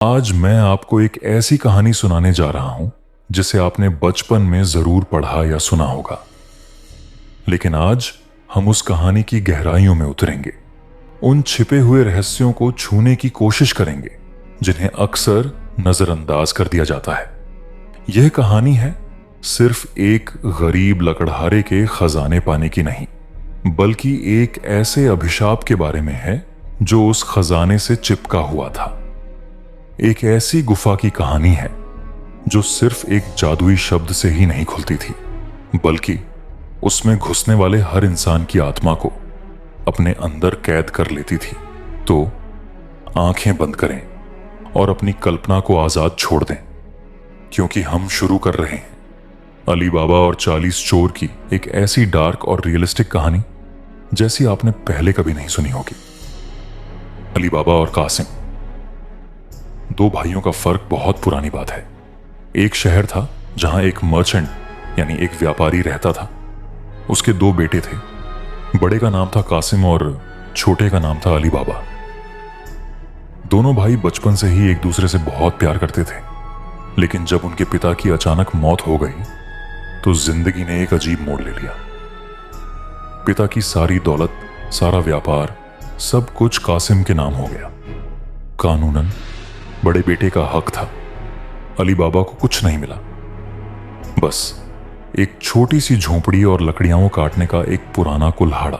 आज मैं आपको एक ऐसी कहानी सुनाने जा रहा हूं जिसे आपने बचपन में जरूर पढ़ा या सुना होगा। लेकिन आज हम उस कहानी की गहराइयों में उतरेंगे, उन छिपे हुए रहस्यों को छूने की कोशिश करेंगे जिन्हें अक्सर नजरअंदाज कर दिया जाता है। यह कहानी है सिर्फ एक गरीब लकड़हारे के खजाने पाने की नहीं, बल्कि एक ऐसे अभिशाप के बारे में है जो उस खजाने से चिपका हुआ था। एक ऐसी गुफा की कहानी है जो सिर्फ एक जादुई शब्द से ही नहीं खुलती थी, बल्कि उसमें घुसने वाले हर इंसान की आत्मा को अपने अंदर कैद कर लेती थी। तो आंखें बंद करें और अपनी कल्पना को आजाद छोड़ दें, क्योंकि हम शुरू कर रहे हैं अली बाबा और 40 चोर की एक ऐसी डार्क और रियलिस्टिक कहानी जैसी आपने पहले कभी नहीं सुनी होगी। अली बाबा और कासिम, दो भाइयों का फर्क बहुत पुरानी बात है। एक शहर था जहां एक मर्चेंट यानी एक व्यापारी रहता था। उसके दो बेटे थे, बड़े का नाम था कासिम और छोटे का नाम था अली बाबा। दोनों भाई बचपन से ही एक दूसरे से बहुत प्यार करते थे, लेकिन जब उनके पिता की अचानक मौत हो गई तो जिंदगी ने एक अजीब मोड़ ले लिया। पिता की सारी दौलत, सारा व्यापार, सब कुछ कासिम के नाम हो गया। कानूनन बड़े बेटे का हक था। अली बाबा को कुछ नहीं मिला, बस एक छोटी सी झोंपड़ी और लकड़ियां काटने का एक पुराना कुल्हाड़ा।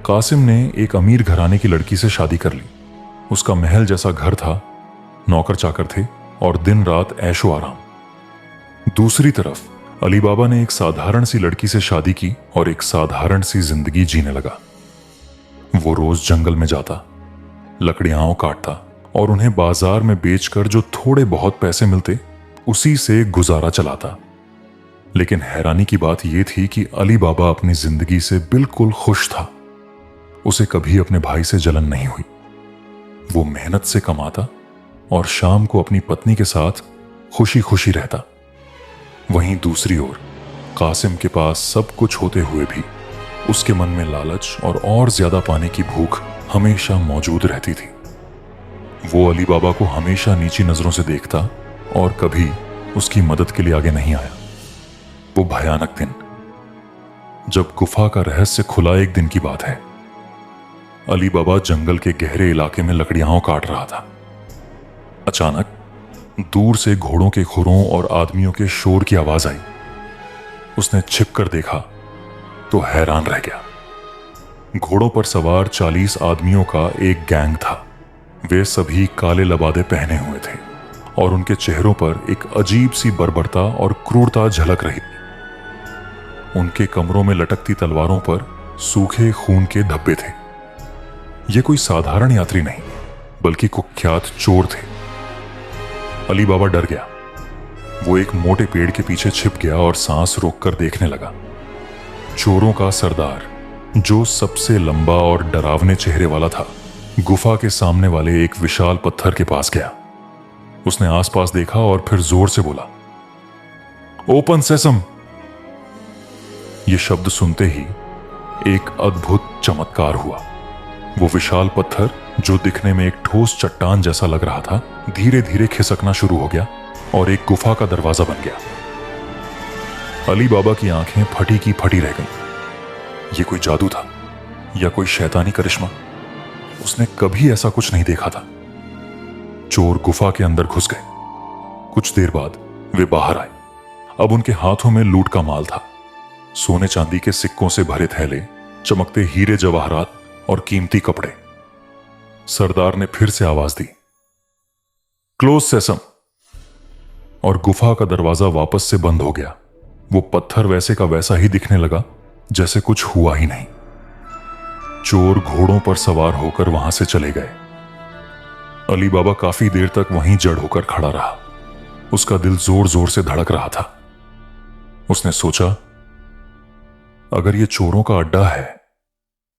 कासिम ने एक अमीर घराने की लड़की से शादी कर ली। उसका महल जैसा घर था, नौकर चाकर थे और दिन रात ऐशो आराम। दूसरी तरफ अली बाबा ने एक साधारण सी लड़की से शादी की और एक साधारण सी जिंदगी जीने लगा। वो रोज जंगल में जाता, लकड़ियां काटता और उन्हें बाजार में बेचकर जो थोड़े बहुत पैसे मिलते उसी से गुजारा चलाता। लेकिन हैरानी की बात यह थी कि अली बाबा अपनी जिंदगी से बिल्कुल खुश था। उसे कभी अपने भाई से जलन नहीं हुई। वो मेहनत से कमाता और शाम को अपनी पत्नी के साथ खुशी खुशी रहता। वहीं दूसरी ओर कासिम के पास सब कुछ होते हुए भी उसके मन में लालच और ज्यादा पाने की भूख हमेशा मौजूद रहती थी। वो अली बाबा को हमेशा नीची नजरों से देखता और कभी उसकी मदद के लिए आगे नहीं आया। वो भयानक दिन, जब गुफा का रहस्य खुला, एक दिन की बात है। अली बाबा जंगल के गहरे इलाके में लकड़ियां काट रहा था। अचानक दूर से घोड़ों के खुरों और आदमियों के शोर की आवाज आई। उसने छिपकर देखा तो हैरान रह गया। घोड़ों पर सवार 40 आदमियों का एक गैंग था। वे सभी काले लबादे पहने हुए थे और उनके चेहरों पर एक अजीब सी बर्बरता और क्रूरता झलक रही थी। उनके कमरों में लटकती तलवारों पर सूखे खून के धब्बे थे। ये कोई साधारण यात्री नहीं, बल्कि कुख्यात चोर थे। अली बाबा डर गया। वो एक मोटे पेड़ के पीछे छिप गया और सांस रोककर देखने लगा। चोरों का सरदार, जो सबसे लंबा और डरावने चेहरे वाला था, गुफा के सामने वाले एक विशाल पत्थर के पास गया। उसने आसपास देखा और फिर जोर से बोला, ओपन सेसम। यह शब्द सुनते ही एक अद्भुत चमत्कार हुआ। वो विशाल पत्थर, जो दिखने में एक ठोस चट्टान जैसा लग रहा था, धीरे धीरे खिसकना शुरू हो गया और एक गुफा का दरवाजा बन गया। अली बाबा की आंखें फटी की फटी रह गईं। यह कोई जादू था या कोई शैतानी करिश्मा? उसने कभी ऐसा कुछ नहीं देखा था। चोर गुफा के अंदर घुस गए। कुछ देर बाद वे बाहर आए। अब उनके हाथों में लूट का माल था। सोने चांदी के सिक्कों से भरे थैले, चमकते हीरे जवाहरात और कीमती कपड़े। सरदार ने फिर से आवाज दी, क्लोज सेसम, और गुफा का दरवाजा वापस से बंद हो गया। वो पत्थर वैसे का वैसा ही दिखने लगा जैसे कुछ हुआ ही नहीं। चोर घोड़ों पर सवार होकर वहां से चले गए। अली बाबा काफी देर तक वहीं जड़ होकर खड़ा रहा। उसका दिल जोर जोर से धड़क रहा था। उसने सोचा, अगर ये चोरों का अड्डा है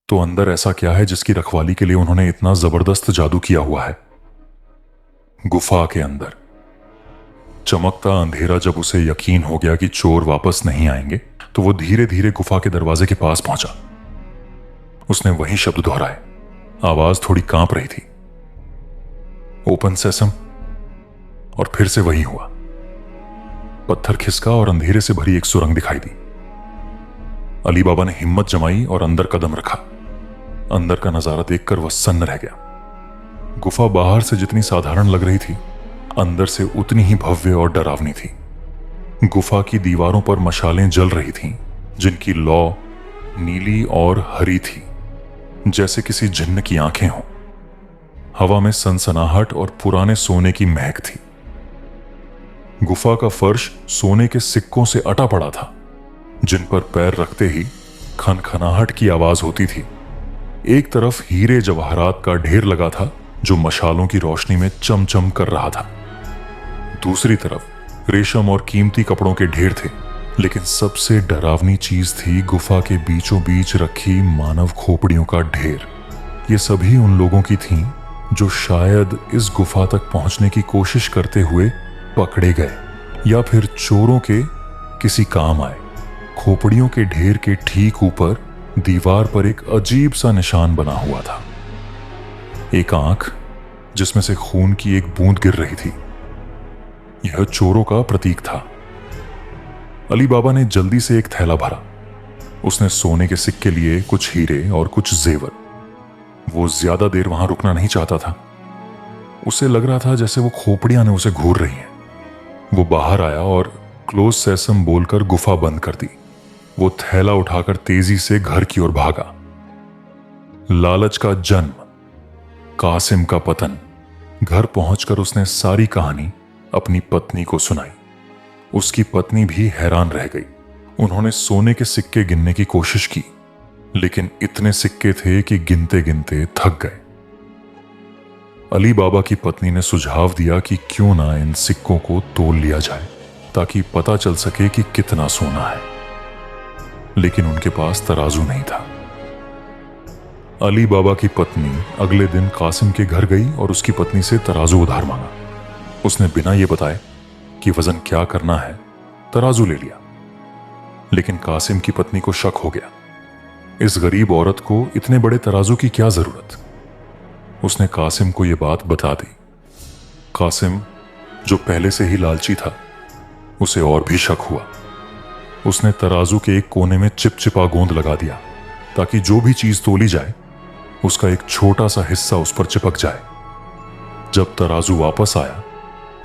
तो अंदर ऐसा क्या है जिसकी रखवाली के लिए उन्होंने इतना जबरदस्त जादू किया हुआ है। गुफा के अंदर चमकता अंधेरा जब उसे यकीन हो गया कि चोर वापस नहीं आएंगे, तो वो धीरे धीरे गुफा के दरवाजे के पास पहुंचा। उसने वही शब्द दोहराए। आवाज थोड़ी कांप रही थी, ओपन सेसम। और फिर से वही हुआ। पत्थर खिसका और अंधेरे से भरी एक सुरंग दिखाई दी। अली बाबा ने हिम्मत जमाई और अंदर कदम रखा। अंदर का नजारा देखकर वह सन्न रह गया। गुफा बाहर से जितनी साधारण लग रही थी, अंदर से उतनी ही भव्य और डरावनी थी। गुफा की दीवारों पर मशालें जल रही थीं, जिनकी लौ नीली और हरी थी, जैसे किसी जिन्न की आंखें हों। हवा में सनसनाहट और पुराने सोने की महक थी। गुफा का फर्श सोने के सिक्कों से अटा पड़ा था, जिन पर पैर रखते ही खनखनाहट की आवाज होती थी। एक तरफ हीरे जवाहरात का ढेर लगा था, जो मशालों की रोशनी में चमचम कर रहा था। दूसरी तरफ रेशम और कीमती कपड़ों के ढेर थे, लेकिन सबसे डरावनी चीज थी गुफा के बीचों बीच रखी मानव खोपड़ियों का ढेर। ये सभी उन लोगों की थीं जो शायद इस गुफा तक पहुंचने की कोशिश करते हुए पकड़े गए या फिर चोरों के किसी काम आए। खोपड़ियों के ढेर के ठीक ऊपर दीवार पर एक अजीब सा निशान बना हुआ था। एक आंख जिसमें से खून की एक बूंद गिर रही थी। यह चोरों का प्रतीक था। अली बाबा ने जल्दी से एक थैला भरा। उसने सोने के सिक्के लिए, कुछ हीरे और कुछ जेवर। वो ज्यादा देर वहां रुकना नहीं चाहता था। उसे लग रहा था जैसे वो खोपड़ियां ने उसे घूर रही हैं। वो बाहर आया और क्लोज सेसम बोलकर गुफा बंद कर दी। वो थैला उठाकर तेजी से घर की ओर भागा। लालच का जन्म, कासिम का पतन। घर पहुंचकर उसने सारी कहानी अपनी पत्नी को सुनाई। उसकी पत्नी भी हैरान रह गई। उन्होंने सोने के सिक्के गिनने की कोशिश की, लेकिन इतने सिक्के थे कि गिनते गिनते थक गए। अली बाबा की पत्नी ने सुझाव दिया कि क्यों ना इन सिक्कों को तोल लिया जाए, ताकि पता चल सके कि कितना सोना है। लेकिन उनके पास तराजू नहीं था। अली बाबा की पत्नी अगले दिन कासिम के घर गई और उसकी पत्नी से तराजू उधार मांगा। उसने बिना यह बताए कि वजन क्या करना है, तराजू ले लिया। लेकिन कासिम की पत्नी को शक हो गया। इस गरीब औरत को इतने बड़े तराजू की क्या जरूरत? उसने कासिम को यह बात बता दी। कासिम, जो पहले से ही लालची था, उसे और भी शक हुआ। उसने तराजू के एक कोने में चिपचिपा गोंद लगा दिया, ताकि जो भी चीज तोली जाए उसका एक छोटा सा हिस्सा उस पर चिपक जाए। जब तराजू वापस आया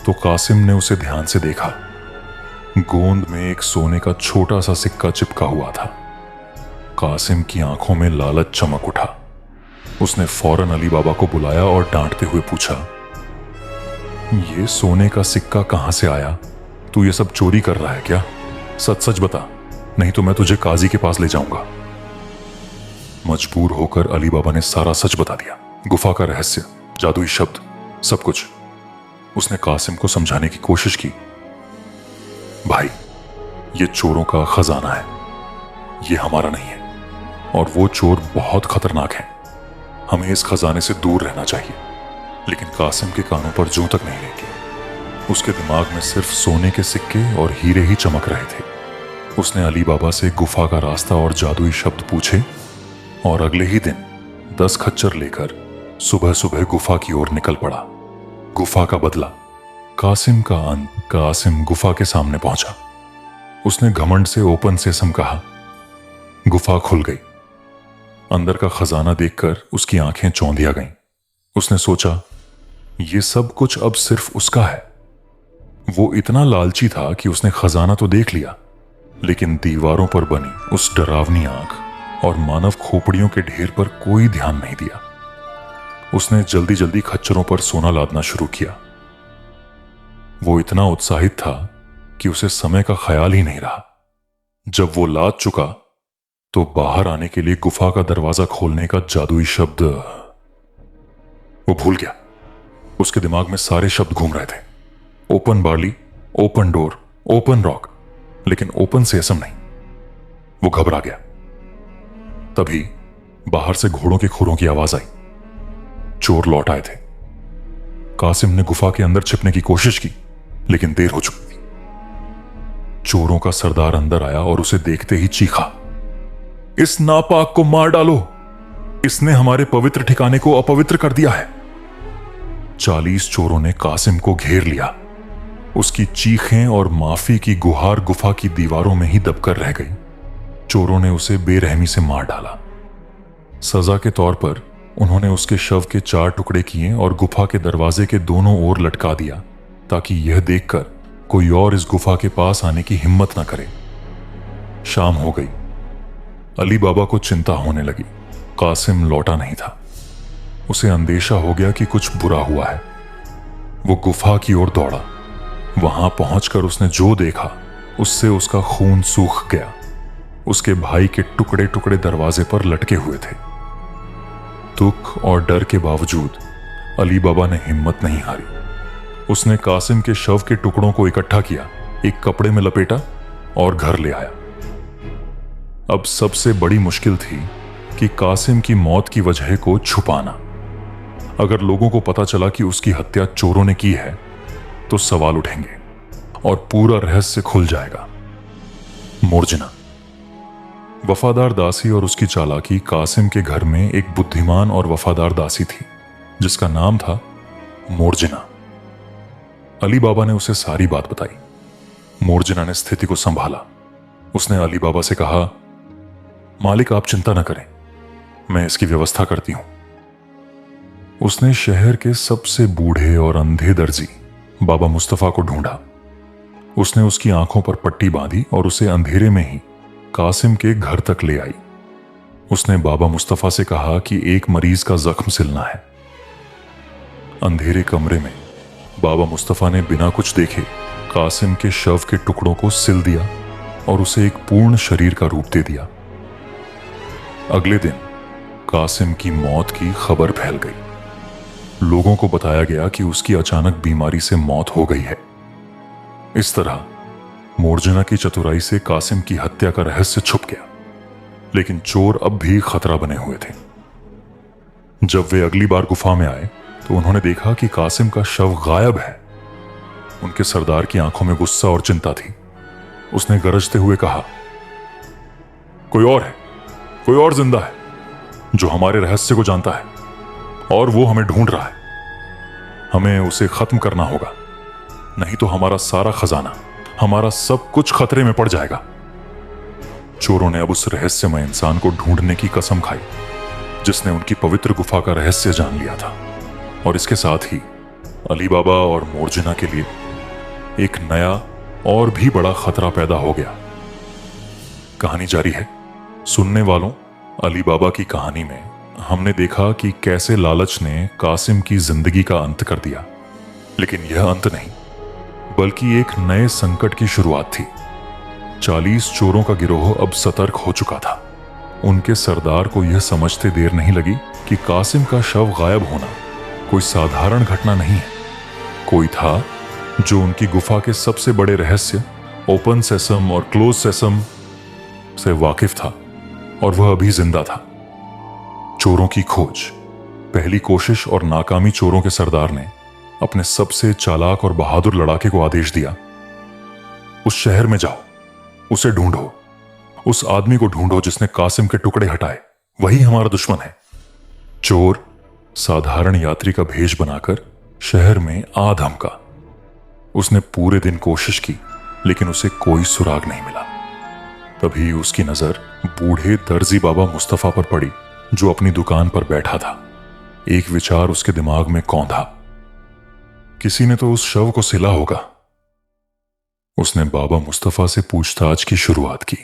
तो कासिम ने उसे ध्यान से देखा। गोंद में एक सोने का छोटा सा सिक्का चिपका हुआ था। कासिम की आंखों में लालच चमक उठा। उसने फौरन अली बाबा को बुलाया और डांटते हुए पूछा, ये सोने का सिक्का कहां से आया? तू ये सब चोरी कर रहा है क्या? सच सच बता, नहीं तो मैं तुझे काजी के पास ले जाऊंगा। मजबूर होकर अली बाबा ने सारा सच बता दिया। गुफा का रहस्य, जादुई शब्द, सब कुछ। उसने कासिम को समझाने की कोशिश की। भाई, ये चोरों का खजाना है, ये हमारा नहीं है। और वो चोर बहुत खतरनाक हैं। हमें इस खजाने से दूर रहना चाहिए। लेकिन कासिम के कानों पर जूं तक नहीं रेंगे। उसके दिमाग में सिर्फ सोने के सिक्के और हीरे ही चमक रहे थे। उसने अली बाबा से गुफा का रास्ता और जादुई शब्द पूछे और अगले ही दिन 10 खच्चर लेकर सुबह सुबह गुफा की ओर निकल पड़ा। गुफा का बदला, कासिम का अंत। कासिम गुफा के सामने पहुंचा। उसने घमंड से ओपन सेसम कहा। गुफा खुल गई। अंदर का खजाना देखकर उसकी आंखें चौंधिया गईं। उसने सोचा, यह सब कुछ अब सिर्फ उसका है। वो इतना लालची था कि उसने खजाना तो देख लिया, लेकिन दीवारों पर बनी उस डरावनी आंख और मानव खोपड़ियों के ढेर पर कोई ध्यान नहीं दिया। उसने जल्दी जल्दी खच्चरों पर सोना लादना शुरू किया। वो इतना उत्साहित था कि उसे समय का ख्याल ही नहीं रहा। जब वो लाद चुका तो बाहर आने के लिए गुफा का दरवाजा खोलने का जादुई शब्द वो भूल गया। उसके दिमाग में सारे शब्द घूम रहे थे। Open barley, open door, open rock, लेकिन ओपन सेसम नहीं। वो घबरा गया। तभी बाहर से घोड़ों के खुरों की आवाज आई। चोर लौट आए थे। कासिम ने गुफा के अंदर छिपने की कोशिश की, लेकिन देर हो चुकी थी। चोरों का सरदार अंदर आया और उसे देखते ही चीखा, इस नापाक को मार डालो, इसने हमारे पवित्र ठिकाने को अपवित्र कर दिया है। 40 चोरों ने कासिम को घेर लिया। उसकी चीखें और माफी की गुहार गुफा की दीवारों में ही दबकर रह गई। चोरों ने उसे बेरहमी से मार डाला। सजा के तौर पर उन्होंने उसके शव के 4 टुकड़े किए और गुफा के दरवाजे के दोनों ओर लटका दिया, ताकि यह देखकर कोई और इस गुफा के पास आने की हिम्मत न करे। शाम हो गई। अली बाबा को चिंता होने लगी। कासिम लौटा नहीं था। उसे अंदेशा हो गया कि कुछ बुरा हुआ है। वो गुफा की ओर दौड़ा। वहां पहुंचकर उसने जो देखा उससे उसका खून सूख गया। उसके भाई के टुकड़े टुकड़े दरवाजे पर लटके हुए थे। दुख और डर के बावजूद अली बाबा ने हिम्मत नहीं हारी। उसने कासिम के शव के टुकड़ों को इकट्ठा किया, एक कपड़े में लपेटा और घर ले आया। अब सबसे बड़ी मुश्किल थी कि कासिम की मौत की वजह को छुपाना। अगर लोगों को पता चला कि उसकी हत्या चोरों ने की है तो सवाल उठेंगे और पूरा रहस्य खुल जाएगा। मोर्जिना। वफादार दासी और उसकी चालाकी। कासिम के घर में एक बुद्धिमान और वफादार दासी थी जिसका नाम था मोर्जिना। अली बाबा ने उसे सारी बात बताई। मोर्जिना ने स्थिति को संभाला। उसने अली बाबा से कहा, मालिक आप चिंता न करें, मैं इसकी व्यवस्था करती हूं। उसने शहर के सबसे बूढ़े और अंधे दर्जी बाबा मुस्तफा को ढूंढा। उसने उसकी आंखों पर पट्टी बांधी और उसे अंधेरे में ही कासिम के घर तक ले आई। उसने बाबा मुस्तफा से कहा कि एक मरीज का जख्म सिलना है। अंधेरे कमरे में बाबा मुस्तफा ने बिना कुछ देखे कासिम के शव के टुकड़ों को सिल दिया और उसे एक पूर्ण शरीर का रूप दे दिया। अगले दिन कासिम की मौत की खबर फैल गई। लोगों को बताया गया कि उसकी अचानक बीमारी से मौत हो गई है। इस तरह मोर्जिना की चतुराई से कासिम की हत्या का रहस्य छुप गया, लेकिन चोर अब भी खतरा बने हुए थे। जब वे अगली बार गुफा में आए तो उन्होंने देखा कि कासिम का शव गायब है। उनके सरदार की आंखों में गुस्सा और चिंता थी। उसने गरजते हुए कहा, कोई और है, कोई और जिंदा है जो हमारे रहस्य को जानता है और वो हमें ढूंढ रहा है। हमें उसे खत्म करना होगा, नहीं तो हमारा सारा खजाना, हमारा सब कुछ खतरे में पड़ जाएगा। चोरों ने अब उस रहस्यमय इंसान को ढूंढने की कसम खाई जिसने उनकी पवित्र गुफा का रहस्य जान लिया था। और इसके साथ ही अली बाबा और मोर्जिना के लिए एक नया और भी बड़ा खतरा पैदा हो गया। कहानी जारी है। सुनने वालों, अली बाबा की कहानी में हमने देखा कि कैसे लालच ने कासिम की जिंदगी का अंत कर दिया, लेकिन यह अंत नहीं बल्कि एक नए संकट की शुरुआत थी। 40 चोरों का गिरोह अब सतर्क हो चुका था। उनके सरदार को यह समझते देर नहीं लगी कि कासिम का शव गायब होना कोई साधारण घटना नहीं है। कोई था जो उनकी गुफा के सबसे बड़े रहस्य ओपन सेसम और क्लोज सेसम से वाकिफ था और वह अभी जिंदा था। चोरों की खोज। पहली कोशिश और नाकामी चोरों के सरदार ने अपने सबसे चालाक और बहादुर लड़ाके को आदेश दिया, उस शहर में जाओ, उसे ढूंढो, उस आदमी को ढूंढो जिसने कासिम के टुकड़े हटाए, वही हमारा दुश्मन है। चोर साधारण यात्री का भेष बनाकर शहर में आ धमका। उसने पूरे दिन कोशिश की लेकिन उसे कोई सुराग नहीं मिला। तभी उसकी नजर बूढ़े दर्जी बाबा मुस्तफा पर पड़ी जो अपनी दुकान पर बैठा था। एक विचार उसके दिमाग में कौंधा, किसी ने तो उस शव को सिला होगा। उसने बाबा मुस्तफा से पूछताछ की शुरुआत की।